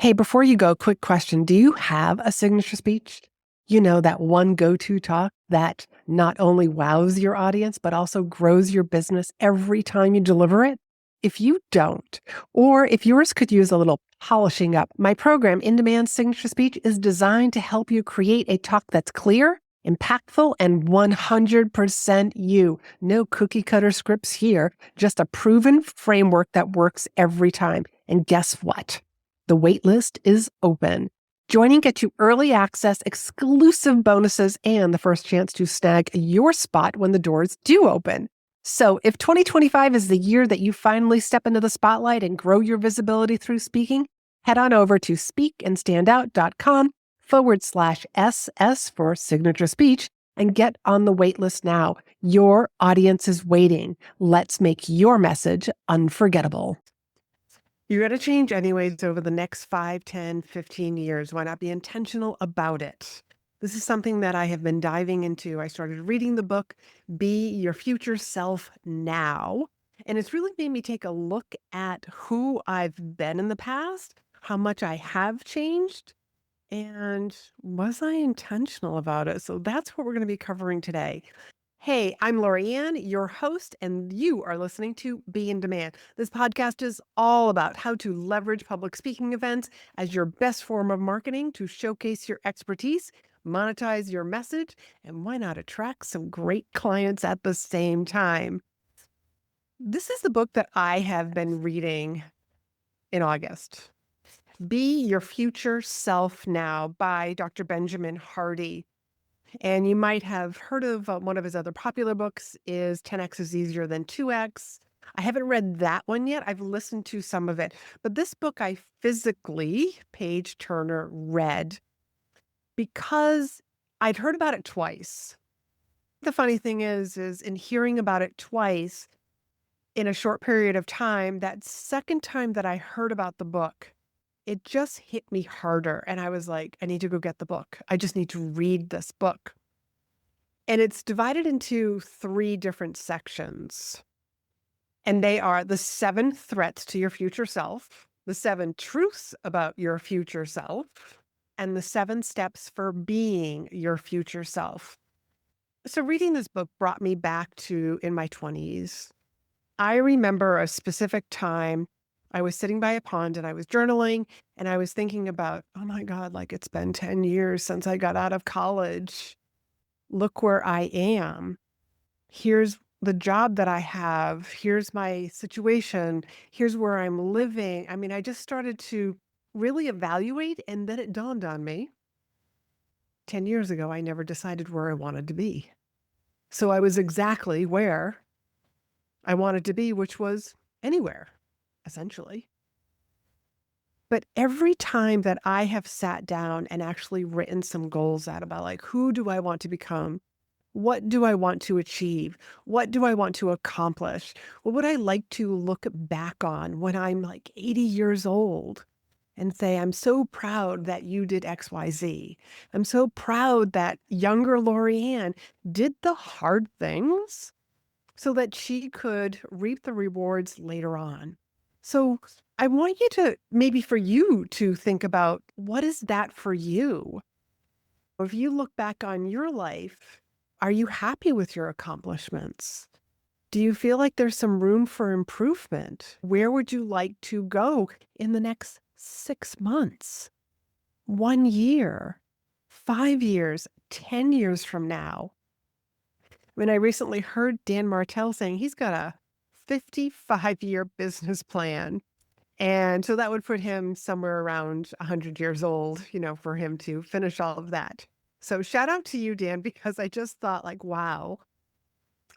Hey, before you go, quick question. Do you have a signature speech? You know, that one go-to talk that not only wows your audience, but also grows your business every time you deliver it? If you don't, or if yours could use a little polishing up, my program, In Demand Signature Speech, is designed to help you create a talk that's clear, impactful, and 100% you. No cookie cutter scripts here, just a proven framework that works every time. And guess what? The waitlist is open. Joining gets you early access, exclusive bonuses, and the first chance to snag your spot when the doors do open. So if 2025 is the year that you finally step into the spotlight and grow your visibility through speaking, head on over to speakandstandout.com/SS for signature speech and get on the waitlist now. Your audience is waiting. Let's make your message unforgettable. You're going to change anyways over the next 5, 10, 15 years. Why not be intentional about it? This is something that I have been diving into. I started reading the book, Be Your Future Self Now. And it's really made me take a look at who I've been in the past, how much I have changed, and was I intentional about it? So that's what we're going to be covering today. Hey, I'm Laurie-Ann, your host, and you are listening to Be in Demand. This podcast is all about how to leverage public speaking events as your best form of marketing to showcase your expertise, monetize your message, and why not attract some great clients at the same time. This is the book that I have been reading in August. Be Your Future Self Now by Dr. Benjamin Hardy. And you might have heard of one of his other popular books is 10x is easier than 2x. I haven't read that one yet. I've listened to some of it. But this book I physically, page turner, read because I'd heard about it twice. The funny thing is in hearing about it twice in a short period of time, that second time that I heard about the book, it just hit me harder. And I was like, I need to go get the book. I just need to read this book. And it's divided into 3 different sections. And they are the 7 threats to your future self, the 7 truths about your future self, and the 7 steps for being your future self. So reading this book brought me back to in my 20s. I remember a specific time I was sitting by a pond and I was journaling and I was thinking about, oh my God, like it's been 10 years since I got out of college. Look where I am. Here's the job that I have. Here's my situation. Here's where I'm living. I mean, I just started to really evaluate, and then it dawned on me 10 years ago, I never decided where I wanted to be. So I was exactly where I wanted to be, which was anywhere, essentially. But every time that I have sat down and actually written some goals out about like, who do I want to become? What do I want to achieve? What do I want to accomplish? What would I like to look back on when I'm like 80 years old and say, I'm so proud that you did XYZ. I'm so proud that younger Laurie-Ann did the hard things so that she could reap the rewards later on. So I want you to, maybe for you to think about, what is that for you? If you look back on your life, are you happy with your accomplishments? Do you feel like there's some room for improvement? Where would you like to go in the next 6 months, 1 year, 5 years, 10 years from now? When I recently heard Dan Martell saying he's got a 55-year business plan. And so that would put him somewhere around 100 years old, for him to finish all of that. So shout out to you, Dan, because I just thought like, wow,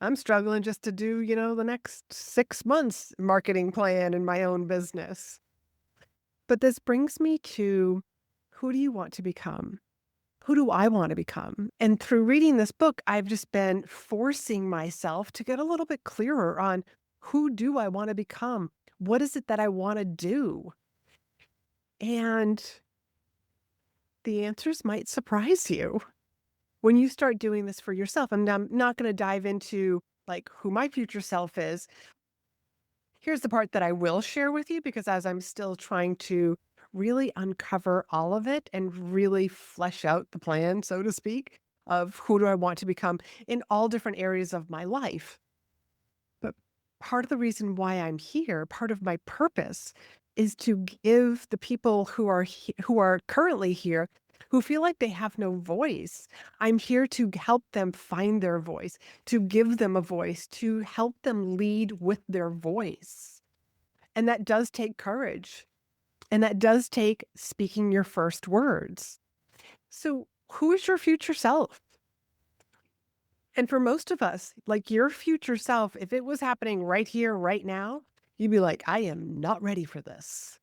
I'm struggling just to do, the next 6 months marketing plan in my own business. But this brings me to, who do you want to become? Who do I want to become? And through reading this book, I've just been forcing myself to get a little bit clearer on, who do I want to become? What is it that I want to do? And the answers might surprise you when you start doing this for yourself. And I'm not going to dive into like who my future self is. Here's the part that I will share with you, because as I'm still trying to really uncover all of it and really flesh out the plan, so to speak, of who do I want to become in all different areas of my life. But part of the reason why I'm here, part of my purpose is to give the people who are currently here who feel like they have no voice. I'm here to help them find their voice, to give them a voice, to help them lead with their voice. And that does take courage. And that does take speaking your first words. So, who is your future self? And for most of us, like your future self, if it was happening right here, right now, you'd be like, I am not ready for this.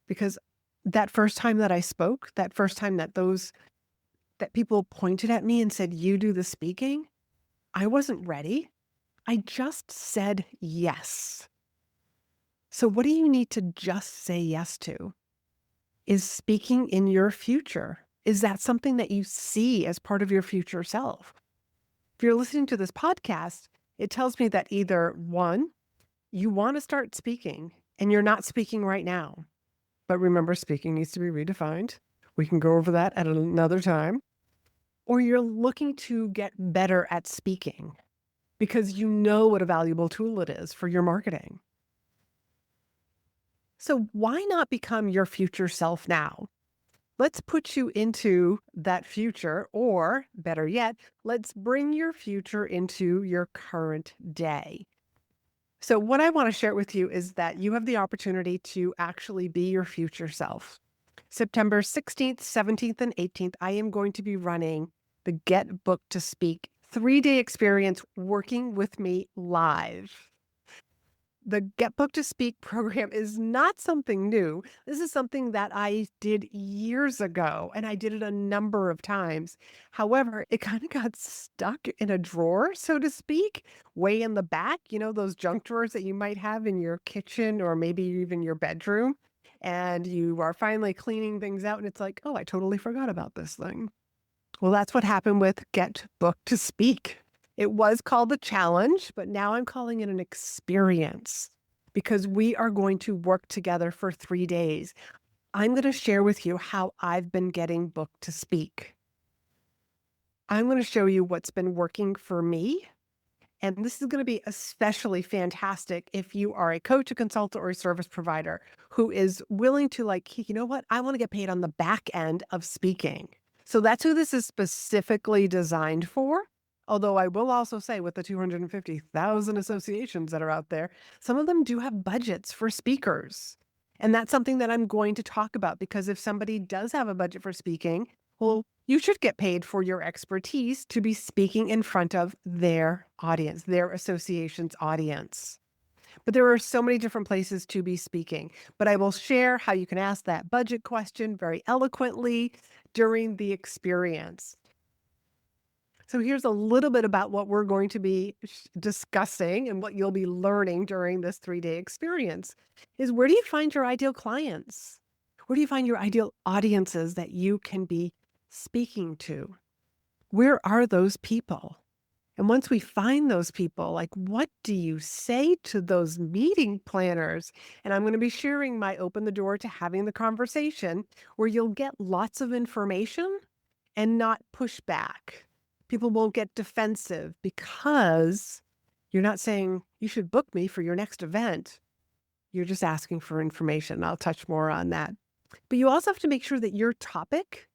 Because that first time that I spoke, that first time that that people pointed at me and said, you do the speaking, I wasn't ready. I just said yes. So what do you need to just say yes to? Is speaking in your future? Is that something that you see as part of your future self? If you're listening to this podcast, it tells me that either one, you want to start speaking and you're not speaking right now. But remember, speaking needs to be redefined. We can go over that at another time. Or you're looking to get better at speaking because you know what a valuable tool it is for your marketing. So why not become your future self now? Let's put you into that future, or better yet, let's bring your future into your current day. So what I want to share with you is that you have the opportunity to actually be your future self. September 16th, 17th, and 18th, I am going to be running the Get Booked to Speak 3-day experience working with me live. The Get Booked to Speak program is not something new. This is something that I did years ago, and I did it a number of times. However, it kind of got stuck in a drawer, so to speak, way in the back, those junk drawers that you might have in your kitchen or maybe even your bedroom. And you are finally cleaning things out, and it's like, oh, I totally forgot about this thing. Well, that's what happened with Get Booked to Speak. It was called the challenge, but now I'm calling it an experience because we are going to work together for 3 days. I'm going to share with you how I've been getting booked to speak. I'm going to show you what's been working for me. And this is going to be especially fantastic if you are a coach, a consultant, or a service provider who is willing to you know what? I want to get paid on the back end of speaking. So that's who this is specifically designed for. Although I will also say with the 250,000 associations that are out there, some of them do have budgets for speakers. And that's something that I'm going to talk about because if somebody does have a budget for speaking, well, you should get paid for your expertise to be speaking in front of their audience, their association's audience. But there are so many different places to be speaking. But I will share how you can ask that budget question very eloquently during the experience. So here's a little bit about what we're going to be discussing and what you'll be learning during this 3-day experience is where do you find your ideal clients? Where do you find your ideal audiences that you can be speaking to? Where are those people? And once we find those people, what do you say to those meeting planners? And I'm going to be sharing my open the door to having the conversation where you'll get lots of information and not pushback. People won't get defensive because you're not saying you should book me for your next event. You're just asking for information. I'll touch more on that. But you also have to make sure that your topic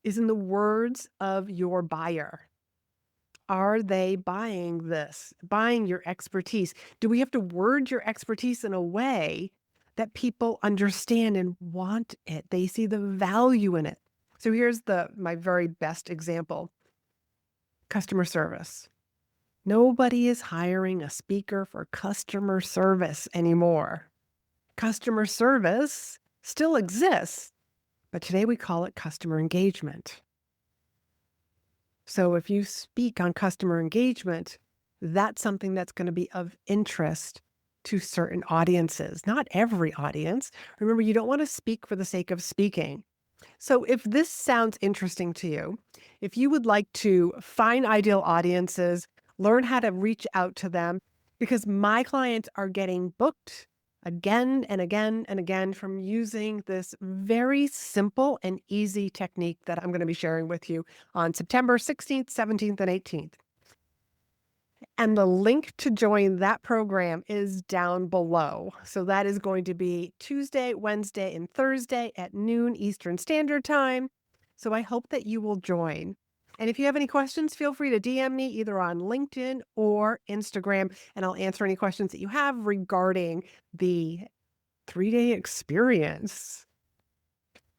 is in the words of your buyer. Are they buying this, buying your expertise? Do we have to word your expertise in a way that people understand and want it? They see the value in it. So here's my very best example. Customer service. Nobody is hiring a speaker for customer service anymore. Customer service still exists, but today we call it customer engagement. So if you speak on customer engagement, that's something that's going to be of interest to certain audiences, not every audience. Remember, you don't want to speak for the sake of speaking. So if this sounds interesting to you, if you would like to find ideal audiences, learn how to reach out to them, because my clients are getting booked again and again and again from using this very simple and easy technique that I'm going to be sharing with you on September 16th, 17th, and 18th. And the link to join that program is down below. So that is going to be Tuesday, Wednesday, and Thursday at noon Eastern Standard Time. So I hope that you will join. And if you have any questions, feel free to DM me either on LinkedIn or Instagram, and I'll answer any questions that you have regarding the 3-day experience.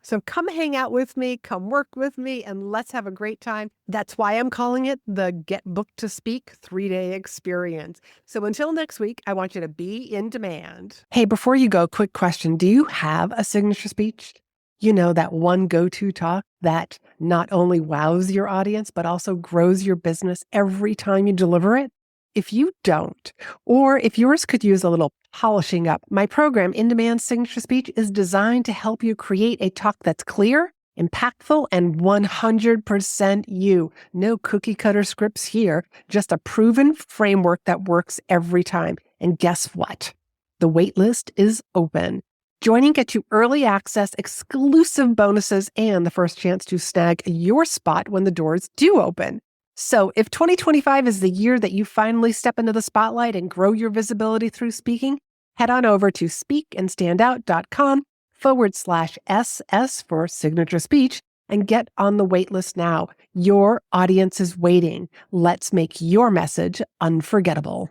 So come hang out with me, come work with me, and let's have a great time. That's why I'm calling it the Get Booked to Speak 3-day experience. So until next week, I want you to be in demand. Hey, before you go, quick question. Do you have a signature speech? You know, that one go-to talk that not only wows your audience, but also grows your business every time you deliver it? If you don't, or if yours could use a little polishing up, my program, In Demand Signature Speech, is designed to help you create a talk that's clear, impactful, and 100% you. No cookie cutter scripts here, just a proven framework that works every time. And guess what? The waitlist is open. Joining gets you early access, exclusive bonuses, and the first chance to snag your spot when the doors do open. So if 2025 is the year that you finally step into the spotlight and grow your visibility through speaking, head on over to speakandstandout.com/SS for signature speech and get on the waitlist now. Your audience is waiting. Let's make your message unforgettable.